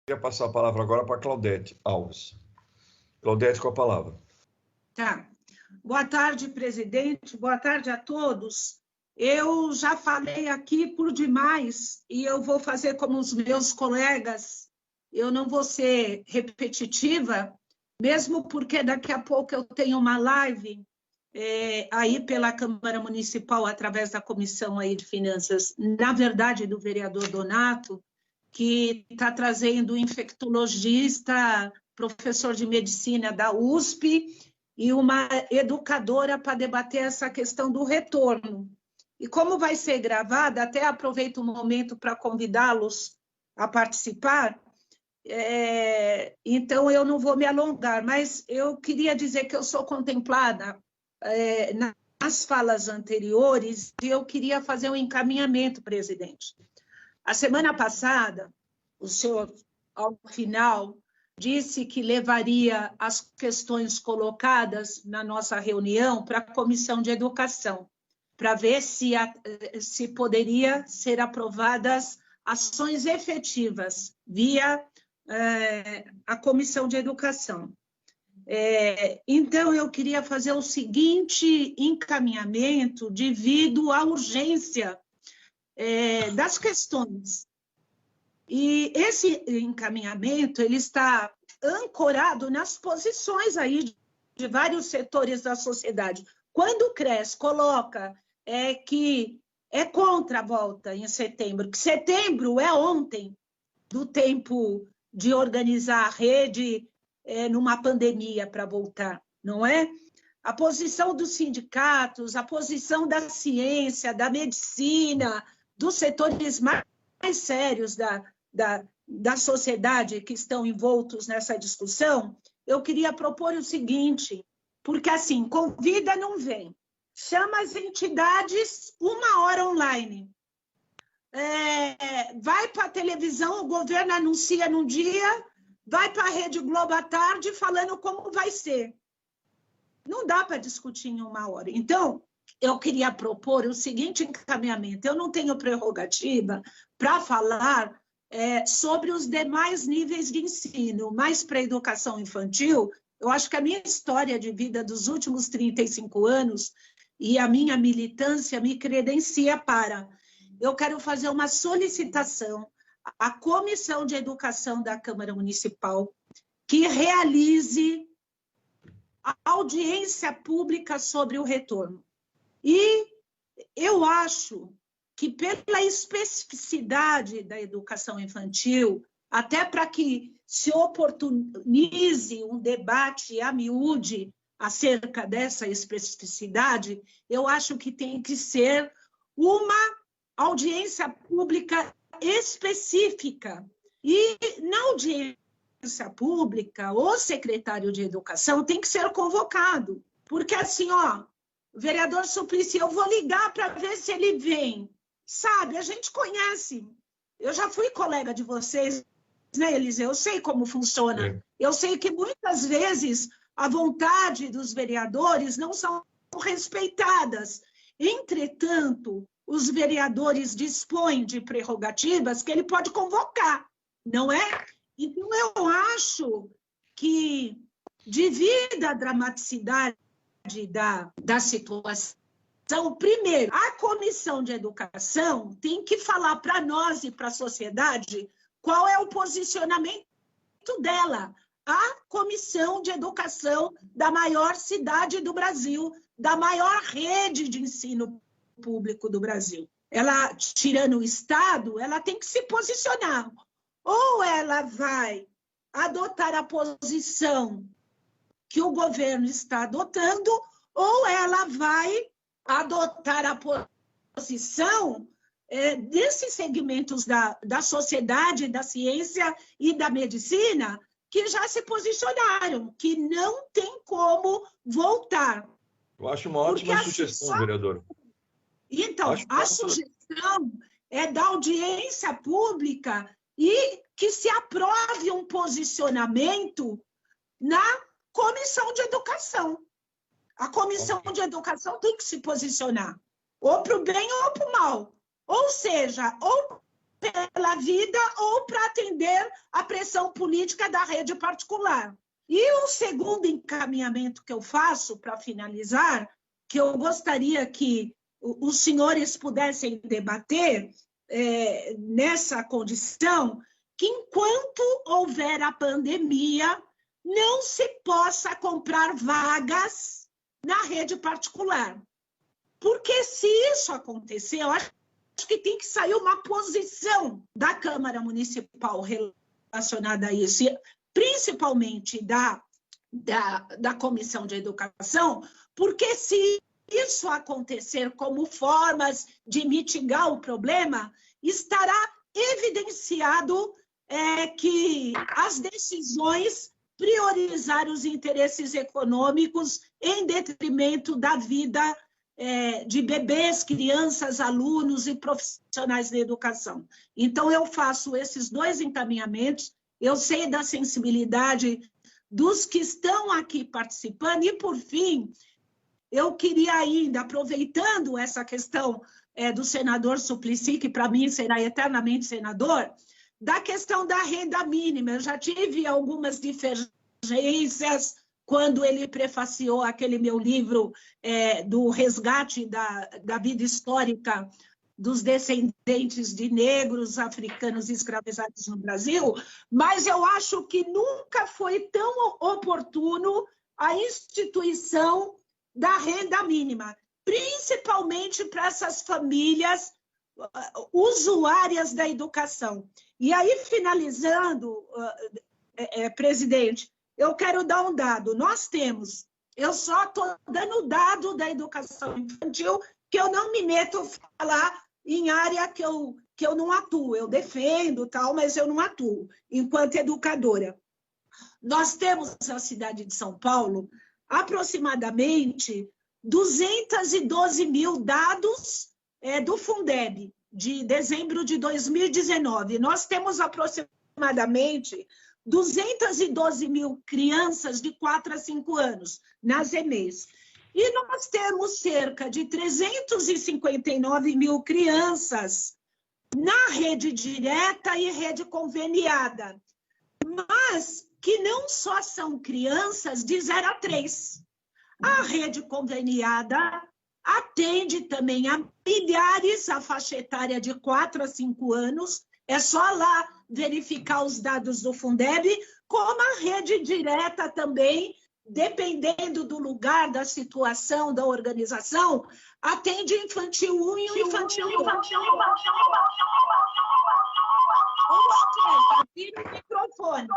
queria passar a palavra agora para a Claudete Alves. Claudete, com a palavra. Tá. Boa tarde, presidente. Boa tarde a todos. Eu já falei aqui por demais e eu vou fazer como os meus colegas. Eu não vou ser repetitiva, mesmo porque daqui a pouco eu tenho uma live aí pela Câmara Municipal, através da Comissão aí de Finanças, na verdade, do vereador Donato, que está trazendo um infectologista, professor de medicina da USP, e uma educadora para debater essa questão do retorno. E como vai ser gravada, até aproveito o momento para convidá-los a participar, então eu não vou me alongar, mas eu queria dizer que eu sou contemplada nas falas anteriores e eu queria fazer um encaminhamento, presidente. A semana passada, o senhor, ao final, disse que levaria as questões colocadas na nossa reunião para a Comissão de Educação, para ver se poderia ser aprovadas ações efetivas via a Comissão de Educação. Então, eu queria fazer o seguinte encaminhamento devido à urgência das questões. E esse encaminhamento ele está ancorado nas posições aí de vários setores da sociedade. Quando o CRES coloca que é contra a volta em setembro, que setembro é ontem do tempo de organizar a rede numa pandemia para voltar, não é? A posição dos sindicatos, a posição da ciência, da medicina, dos setores mais sérios da sociedade que estão envoltos nessa discussão, eu queria propor o seguinte, porque assim, convida, não vem. Chama as entidades 1 hora online. Vai para a televisão, o governo anuncia num dia, vai para a Rede Globo à tarde falando como vai ser. Não dá para discutir em 1 hora. Então, eu queria propor o seguinte encaminhamento. Eu não tenho prerrogativa para falar sobre os demais níveis de ensino, mas para a educação infantil, eu acho que a minha história de vida dos últimos 35 anos e a minha militância me credencia para. Eu quero fazer uma solicitação à Comissão de Educação da Câmara Municipal que realize a audiência pública sobre o retorno. E eu acho que, pela especificidade da educação infantil, até para que se oportunize um debate a miúde acerca dessa especificidade, eu acho que tem que ser uma audiência pública específica. E na audiência pública, o secretário de Educação tem que ser convocado, porque assim, o vereador Suplicy, eu vou ligar para ver se ele vem. Sabe, a gente conhece. Eu já fui colega de vocês, né, Eliseu? Eu sei como funciona. Eu sei que muitas vezes a vontade dos vereadores não são respeitadas. Entretanto, os vereadores dispõem de prerrogativas que ele pode convocar, não é? Então, eu acho que, devido à dramaticidade da situação, primeiro, a Comissão de Educação tem que falar para nós e para a sociedade qual é o posicionamento dela. A Comissão de Educação da maior cidade do Brasil, da maior rede de ensino público do Brasil. Ela, tirando o Estado, ela tem que se posicionar. Ou ela vai adotar a posição que o governo está adotando, ou ela vai adotar a posição desses segmentos da sociedade, da ciência e da medicina que já se posicionaram, que não tem como voltar. Eu acho uma ótima sugestão, vereadora. Então, a sugestão é da audiência pública e que se aprove um posicionamento na Comissão de Educação. A Comissão de Educação tem que se posicionar, ou para o bem ou para o mal. Ou seja, ou pela vida ou para atender a pressão política da rede particular. E o segundo encaminhamento que eu faço, para finalizar, que eu gostaria que os senhores pudessem debater nessa condição, que enquanto houver a pandemia, não se possa comprar vagas na rede particular. Porque se isso acontecer, eu acho que tem que sair uma posição da Câmara Municipal relacionada a isso, principalmente da Comissão de Educação, porque se isso acontecer como formas de mitigar o problema, estará evidenciado que as decisões priorizaram os interesses econômicos em detrimento da vida de bebês, crianças, alunos e profissionais da educação. Então, eu faço esses dois encaminhamentos, eu sei da sensibilidade dos que estão aqui participando, e, por fim, eu queria ainda, aproveitando essa questão do senador Suplicy, que para mim será eternamente senador, da questão da renda mínima. Eu já tive algumas divergências quando ele prefaciou aquele meu livro do resgate da vida histórica dos descendentes de negros africanos escravizados no Brasil, mas eu acho que nunca foi tão oportuno a instituição da renda mínima, principalmente para essas famílias usuárias da educação. E aí, finalizando, presidente, eu quero dar um dado. Nós temos, eu só estou dando o dado da educação infantil, que eu não me meto a falar em área que eu não atuo. Eu defendo, tal, mas eu não atuo enquanto educadora. Nós temos na cidade de São Paulo aproximadamente 212 mil dados do Fundeb, de dezembro de 2019. Nós temos aproximadamente 212 mil crianças de 4 a 5 anos nas EMEIs. E nós temos cerca de 359 mil crianças na rede direta e rede conveniada, mas que não só são crianças de 0 a 3. A rede conveniada atende também a milhares, a faixa etária de 4 a 5 anos, é só lá verificar os dados do Fundeb, como a rede direta também, dependendo do lugar, da situação, da organização, atende infantil 1 e infantil 2. Abriram o microfone.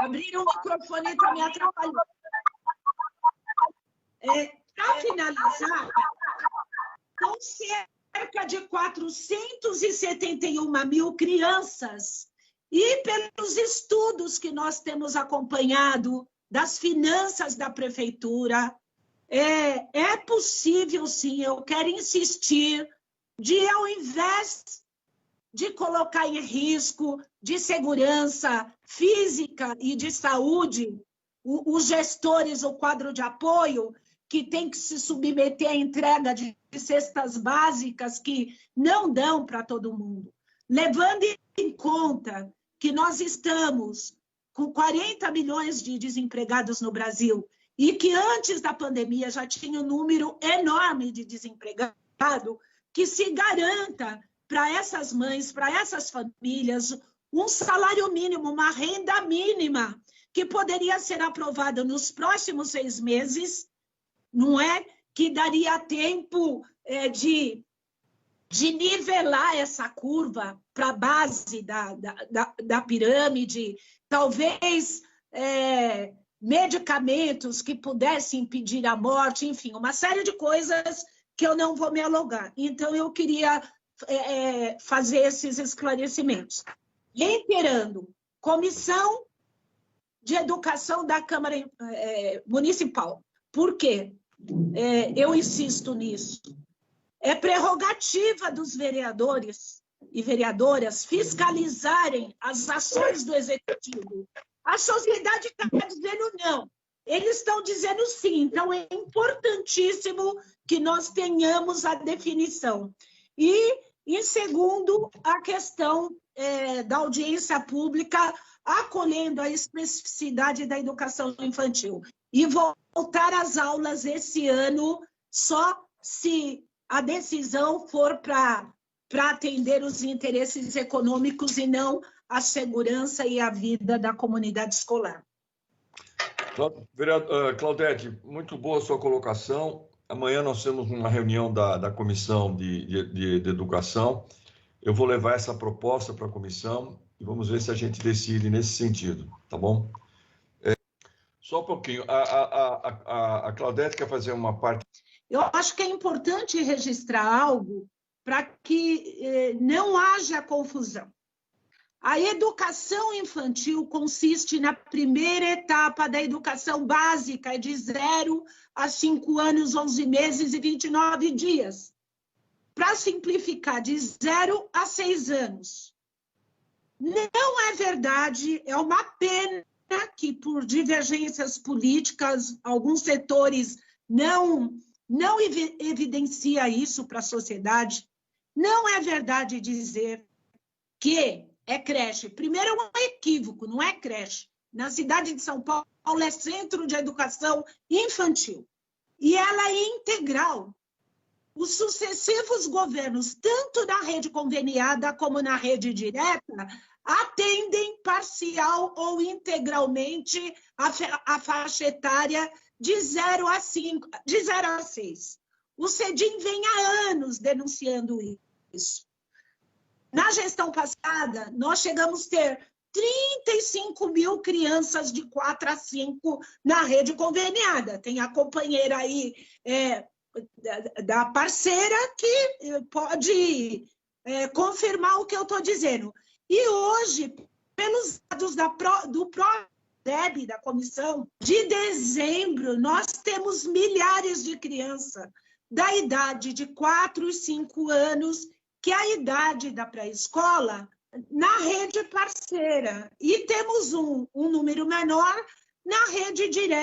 Abriram o microfone e está me atrapalhando. Para finalizar, são cerca de 471 mil crianças, e pelos estudos que nós temos acompanhado das finanças da prefeitura, é possível, sim, eu quero insistir, de, ao invés de colocar em risco de segurança física e de saúde, os gestores, o quadro de apoio, que tem que se submeter à entrega de cestas básicas que não dão para todo mundo. Levando em conta que nós estamos com 40 milhões de desempregados no Brasil e que antes da pandemia já tinha um número enorme de desempregados, que se garanta para essas mães, para essas famílias, um salário mínimo, uma renda mínima, que poderia ser aprovada nos próximos 6 meses, não é? Que daria tempo de nivelar essa curva para a base da pirâmide, talvez medicamentos que pudessem impedir a morte, enfim, uma série de coisas que eu não vou me alongar. Então, eu queria fazer esses esclarecimentos. Reiterando, Comissão de Educação da Câmara Municipal. Por quê? Eu insisto nisso. É prerrogativa dos vereadores e vereadoras fiscalizarem as ações do Executivo. A sociedade está dizendo não. Eles estão dizendo sim. Então, é importantíssimo que nós tenhamos a definição. E Em segundo, a questão da audiência pública, acolhendo a especificidade da educação infantil. E voltar às aulas esse ano só se a decisão for para atender os interesses econômicos e não a segurança e a vida da comunidade escolar. Claudete, muito boa a sua colocação. Amanhã nós temos uma reunião da Comissão de Educação. Eu vou levar essa proposta para a comissão e vamos ver se a gente decide nesse sentido, tá bom? Só um pouquinho. A Claudete quer fazer uma parte... Eu acho que é importante registrar algo para que não haja confusão. A educação infantil consiste na primeira etapa da educação básica, de 0 a 5 anos, 11 meses e 29 dias. Para simplificar, de 0 a 6 anos. Não é verdade, é uma pena que, por divergências políticas, alguns setores não evidencia isso para a sociedade. Não é verdade dizer que é creche. Primeiro, é um equívoco, não é creche. Na cidade de São Paulo é centro de educação infantil. E ela é integral. Os sucessivos governos, tanto na rede conveniada como na rede direta, atendem parcial ou integralmente a faixa etária de 0 a 6. O CEDIM vem há anos denunciando isso. Na gestão passada, nós chegamos a ter 35 mil crianças de 4 a 5 na rede conveniada. Tem a companheira aí da parceira que pode confirmar o que eu estou dizendo. E hoje, pelos dados do próprio DEB, da comissão, de dezembro, nós temos milhares de crianças da idade de 4 e 5 anos, que é a idade da pré-escola, na rede parceira. E temos um número menor na rede direta.